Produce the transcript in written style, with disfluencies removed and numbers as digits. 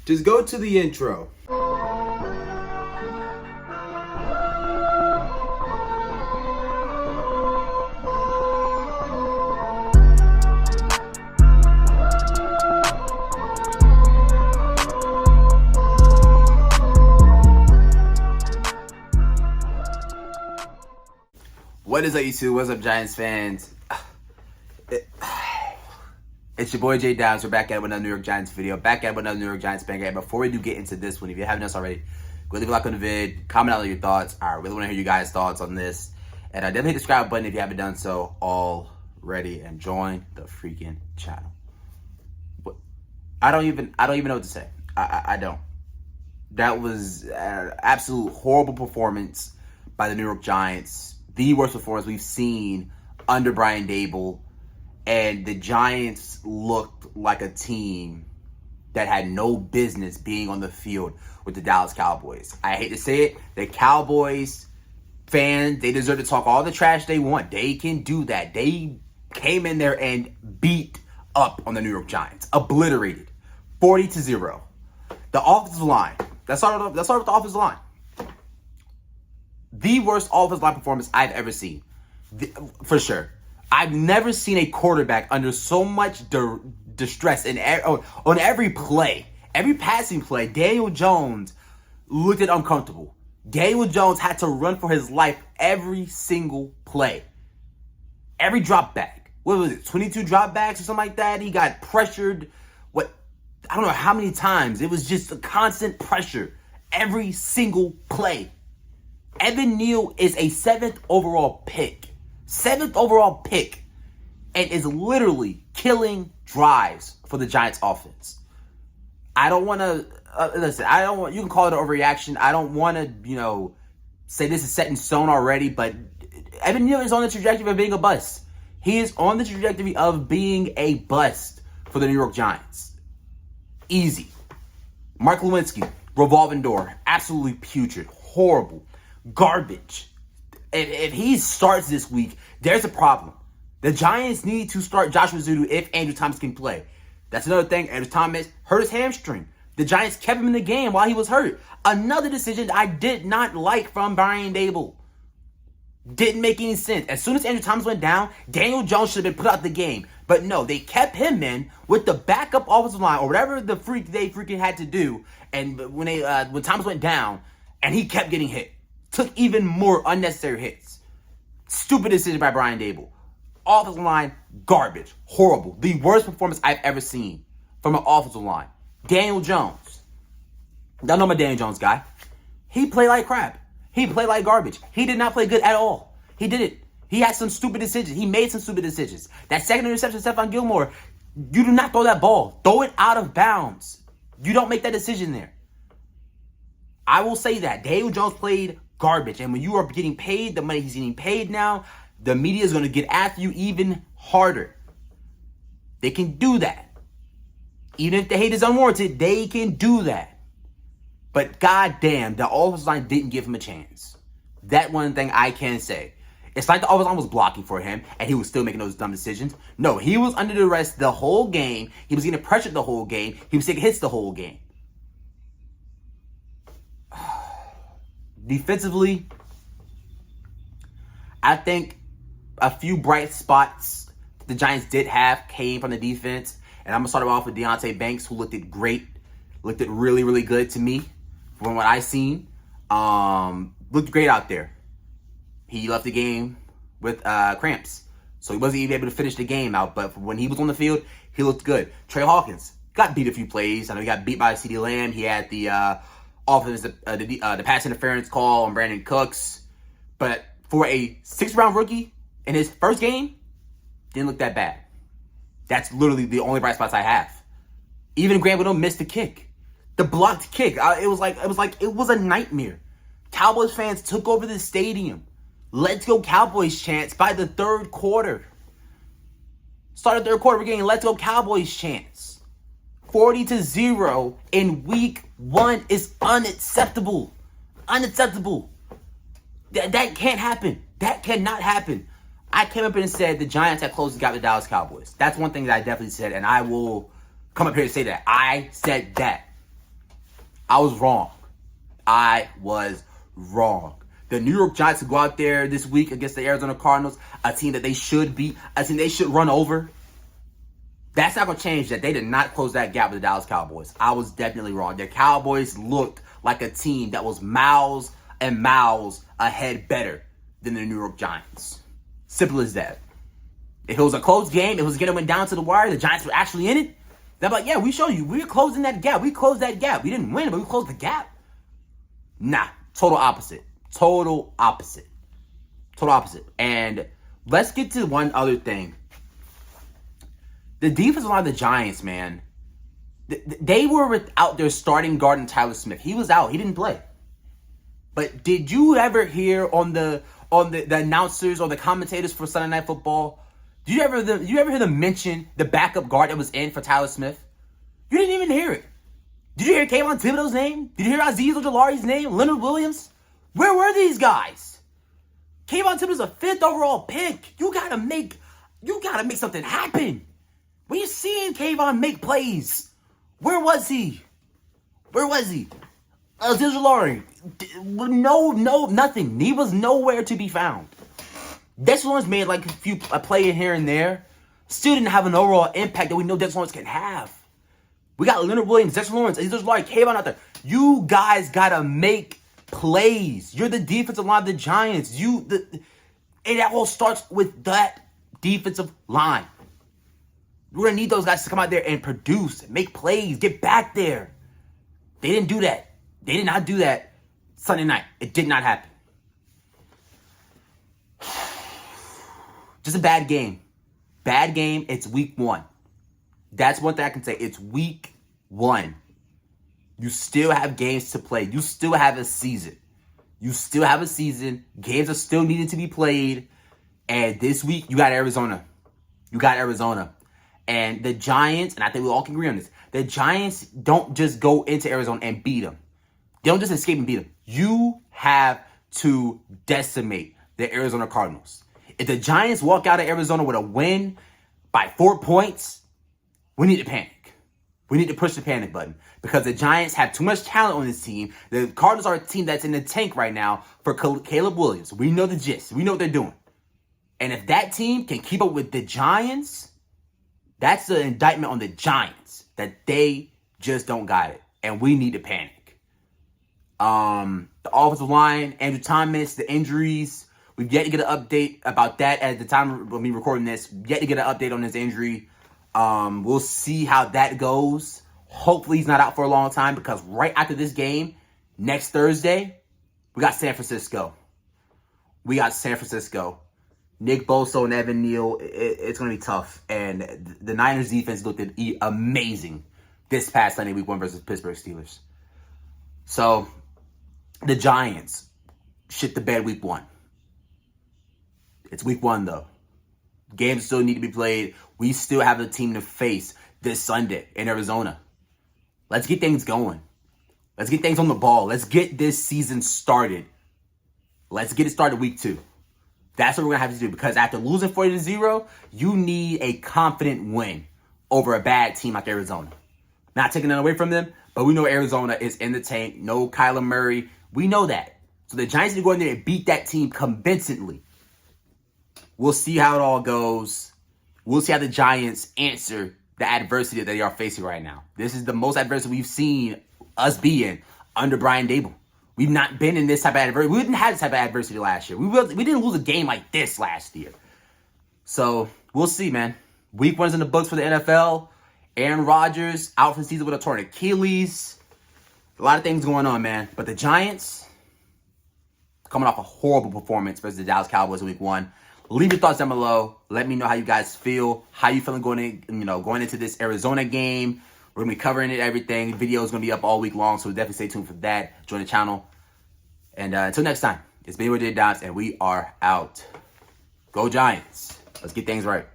Just go to the intro. What is up, YouTube? What's up, Giants fans? It's your boy Jay Downs. We're back at another New York Giants video. Back at another New York Giants banger. Before we do get into this one, if you haven't done this already, go leave a like on the vid, comment out your thoughts. I really want to hear you guys' thoughts on this. And definitely hit the subscribe button if you haven't done so already, and join the freaking channel. I don't even know what to say. I don't. That was an absolute horrible performance by the New York Giants. The worst performance we've seen under Brian Daboll. And the Giants looked like a team that had no business being on the field with the Dallas Cowboys. I hate to say it, the Cowboys fans, they deserve to talk all the trash they want. They can do that. They came in there and beat up on the New York Giants. Obliterated. 40-0. The offensive line. Let's start with the offensive line. The worst offensive line performance I've ever seen. For sure. I've never seen a quarterback under so much distress on every play. Every passing play, Daniel Jones looked at uncomfortable. Daniel Jones had to run for his life every single play. Every drop back. What was it, 22 drop backs or something like that? He got pressured, I don't know how many times. It was just a constant pressure every single play. Evan Neal is a 7th overall pick. 7th overall pick, and is literally killing drives for the Giants offense. I don't want to, you can call it an overreaction. I don't want to, say this is set in stone already, but Evan Neal is on the trajectory of being a bust. He is on the trajectory of being a bust for the New York Giants. Easy. Mark Lewinsky, revolving door, absolutely putrid, horrible, garbage. If he starts this week, there's a problem. The Giants need to start Joshua Zudu if Andrew Thomas can play. That's another thing. Andrew Thomas hurt his hamstring. The Giants kept him in the game while he was hurt. Another decision I did not like from Brian Daboll. Didn't make any sense. As soon as Andrew Thomas went down, Daniel Jones should have been put out the game. But no, they kept him in with the backup offensive line or whatever the freak they freaking had to do. And when Thomas went down, and he kept getting hit. Took even more unnecessary hits. Stupid decision by Brian Daboll. Offensive line, garbage. Horrible. The worst performance I've ever seen from an offensive line. Daniel Jones. Y'all know my Daniel Jones guy. He played like crap. He played like garbage. He did not play good at all. He didn't. He had some stupid decisions. He made some stupid decisions. That second interception, Stephon Gilmore, you do not throw that ball. Throw it out of bounds. You don't make that decision there. I will say that. Daniel Jones played garbage. And when you are getting paid the money he's getting paid now, the media is going to get after you even harder. They can do that. Even if the hate is unwarranted, they can do that. But goddamn, the offensive line didn't give him a chance. That one thing I can say. It's like the offensive line was blocking for him, and he was still making those dumb decisions. No, he was under duress the whole game. He was getting pressured the whole game. He was taking hits the whole game. Defensively, I think a few bright spots the Giants did have came from the defense. And I'm going to start off with Deonte Banks, who looked at great. Looked at really, really good to me from what I've seen. Looked great out there. He left the game with cramps. So he wasn't even able to finish the game out. But when he was on the field, he looked good. Trey Hawkins got beat a few plays. I know he got beat by CeeDee Lamb. He had the the pass interference call on Brandon Cooks. But for a 6th-round rookie in his first game, didn't look that bad. That's literally the only bright spots I have. Even Grant Widow missed the kick. The blocked kick. It was a nightmare. Cowboys fans took over the stadium. Let's go Cowboys chants by the 3rd quarter. Started 3rd quarter, we're getting let's go Cowboys chants. 40-0 in week 1 is unacceptable. Unacceptable. That can't happen. That cannot happen. I came up here and said the Giants had closed the gap with the Dallas Cowboys. That's one thing that I definitely said, and I will come up here and say that. I said that. I was wrong. I was wrong. The New York Giants will go out there this week against the Arizona Cardinals, a team that they should beat, a team they should run over. That's not going to change that. They did not close that gap with the Dallas Cowboys. I was definitely wrong. The Cowboys looked like a team that was miles and miles ahead better than the New York Giants. Simple as that. If it was a close game, if it was getting went down to the wire, the Giants were actually in it, they're like, yeah, we showed you. We're closing that gap. We closed that gap. We didn't win, but we closed the gap. Nah, total opposite. Total opposite. Total opposite. And let's get to one other thing. The defensive line of the Giants, man, they were without their starting guard, Tyler Smith. He was out. He didn't play. But did you ever hear on the announcers or the commentators for Sunday Night Football, did you ever hear them mention the backup guard that was in for Tyler Smith? You didn't even hear it. Did you hear Kayvon Thibodeau's name? Did you hear Azeez Ojulari's name? Leonard Williams? Where were these guys? Kayvon Thibodeau's a 5th overall pick. You gotta make something happen. When you seeing Kayvon make plays, where was he? Where was he? Azeez Ojulari, nothing. He was nowhere to be found. Dex Lawrence made like a play here and there. Still didn't have an overall impact that we know Dex Lawrence can have. We got Leonard Williams, Dex Lawrence, Azeez Ojulari, Kayvon out there. You guys gotta make plays. You're the defensive line of the Giants. And that all starts with that defensive line. We're going to need those guys to come out there and produce, make plays, get back there. They didn't do that. They did not do that Sunday night. It did not happen. Just a bad game. Bad game. It's week 1. That's one thing I can say. It's week 1. You still have games to play. You still have a season. Games are still needed to be played. And this week, you got Arizona. And the Giants, and I think we all can agree on this, the Giants don't just go into Arizona and beat them. They don't just escape and beat them. You have to decimate the Arizona Cardinals. If the Giants walk out of Arizona with a win by 4 points, we need to panic. We need to push the panic button because the Giants have too much talent on this team. The Cardinals are a team that's in the tank right now for Caleb Williams. We know the gist. We know what they're doing. And if that team can keep up with the Giants, that's the indictment on the Giants that they just don't got it. And we need to panic. The offensive line, Andrew Thomas, the injuries. We've yet to get an update about that at the time when we recording this. Yet to get an update on his injury. We'll see how that goes. Hopefully he's not out for a long time because right after this game, next Thursday, we got San Francisco. Nick Bosa and Evan Neal, it's going to be tough. And the Niners defense looked amazing this past Sunday, week 1 versus Pittsburgh Steelers. So, the Giants shit the bed week 1. It's week 1, though. Games still need to be played. We still have a team to face this Sunday in Arizona. Let's get things going. Let's get things on the ball. Let's get this season started. Let's get it started week 2. That's what we're going to have to do because after losing 40-0, you need a confident win over a bad team like Arizona. Not taking it away from them, but we know Arizona is in the tank. No Kyler Murray. We know that. So the Giants need to go in there and beat that team convincingly. We'll see how it all goes. We'll see how the Giants answer the adversity that they are facing right now. This is the most adversity we've seen us be in under Brian Daboll. We've not been in this type of adversity. We didn't have this type of adversity last year. We didn't lose a game like this last year. So, we'll see, man. Week 1's in the books for the NFL. Aaron Rodgers out for the season with a torn Achilles. A lot of things going on, man. But the Giants, coming off a horrible performance versus the Dallas Cowboys in week 1. Leave your thoughts down below. Let me know how you guys feel. How you feeling going into this Arizona game. We're going to be covering it, everything. The video is going to be up all week long, so definitely stay tuned for that. Join the channel. And until next time, it's been with the Dots, and we are out. Go Giants. Let's get things right.